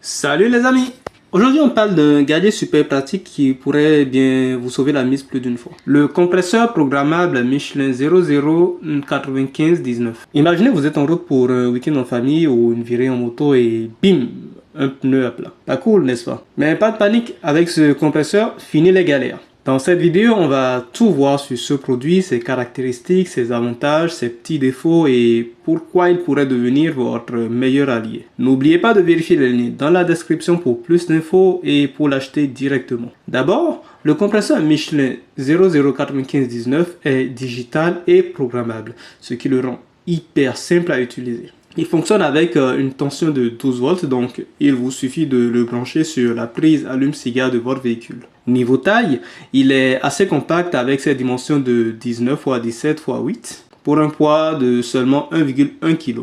Salut les amis! Aujourd'hui on parle d'un gadget super pratique qui pourrait bien vous sauver la mise plus d'une fois. Le compresseur programmable Michelin 009519. Imaginez vous êtes en route pour un week-end en famille ou une virée en moto et bim! Un pneu à plat. Pas cool, n'est-ce pas? Mais pas de panique, avec ce compresseur, fini les galères. Dans cette vidéo, on va tout voir sur ce produit, ses caractéristiques, ses avantages, ses petits défauts et pourquoi il pourrait devenir votre meilleur allié. N'oubliez pas de vérifier les liens dans la description pour plus d'infos et pour l'acheter directement. D'abord, le compresseur Michelin 009519 est digital et programmable, ce qui le rend hyper simple à utiliser. Il fonctionne avec une tension de 12 volts, donc il vous suffit de le brancher sur la prise allume-cigare de votre véhicule. Niveau taille, il est assez compact avec ses dimensions de 19 x 17 x 8 pour un poids de seulement 1,1 kg.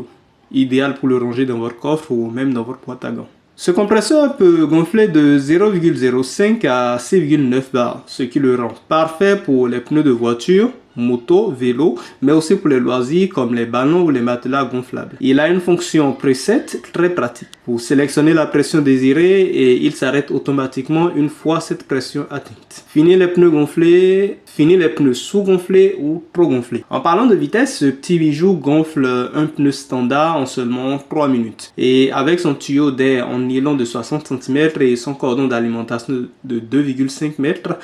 Idéal pour le ranger dans votre coffre ou même dans votre boîte à gants. Ce compresseur peut gonfler de 0,05 à 6,9 bars, ce qui le rend parfait pour les pneus de voiture, moto, vélo, mais aussi pour les loisirs comme les ballons ou les matelas gonflables. Il a une fonction preset très pratique. Vous sélectionnez la pression désirée et il s'arrête automatiquement une fois cette pression atteinte. Fini les pneus gonflés, fini les pneus sous-gonflés ou trop gonflés. En parlant de vitesse, ce petit bijou gonfle un pneu standard en seulement 3 minutes. Et avec son tuyau d'air en nylon de 60 cm et son cordon d'alimentation de 2,5 mètres,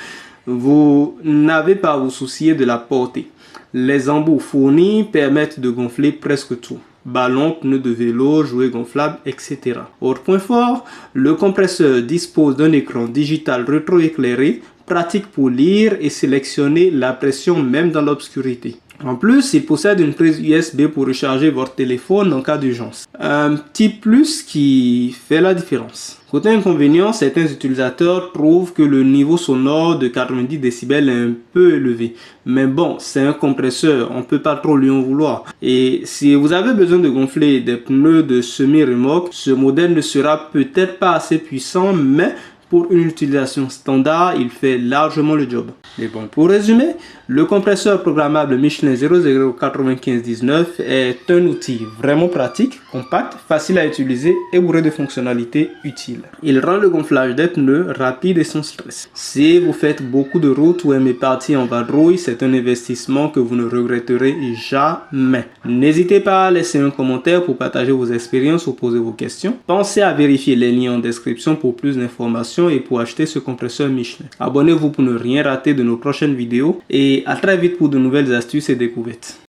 vous n'avez pas à vous soucier de la portée. Les embouts fournis permettent de gonfler presque tout. Ballons, pneus de vélo, jouets gonflables, etc. Autre point fort, le compresseur dispose d'un écran digital rétroéclairé, pratique pour lire et sélectionner la pression même dans l'obscurité. En plus, il possède une prise USB pour recharger votre téléphone en cas d'urgence. Un petit plus qui fait la différence. Côté inconvénient, certains utilisateurs trouvent que le niveau sonore de 90 décibels est un peu élevé. Mais bon, c'est un compresseur, on ne peut pas trop lui en vouloir. Et si vous avez besoin de gonfler des pneus de semi-remorque, ce modèle ne sera peut-être pas assez puissant, mais pour une utilisation standard, il fait largement le job. Mais bon, pour résumer, le compresseur programmable Michelin 009519 est un outil vraiment pratique, compact, facile à utiliser et bourré de fonctionnalités utiles. Il rend le gonflage des pneus rapide et sans stress. Si vous faites beaucoup de routes ou aimez partir en vadrouille, c'est un investissement que vous ne regretterez jamais. N'hésitez pas à laisser un commentaire pour partager vos expériences ou poser vos questions. Pensez à vérifier les liens en description pour plus d'informations et pour acheter ce compresseur Michelin. Abonnez-vous pour ne rien rater de nos prochaines vidéos et à très vite pour de nouvelles astuces et découvertes.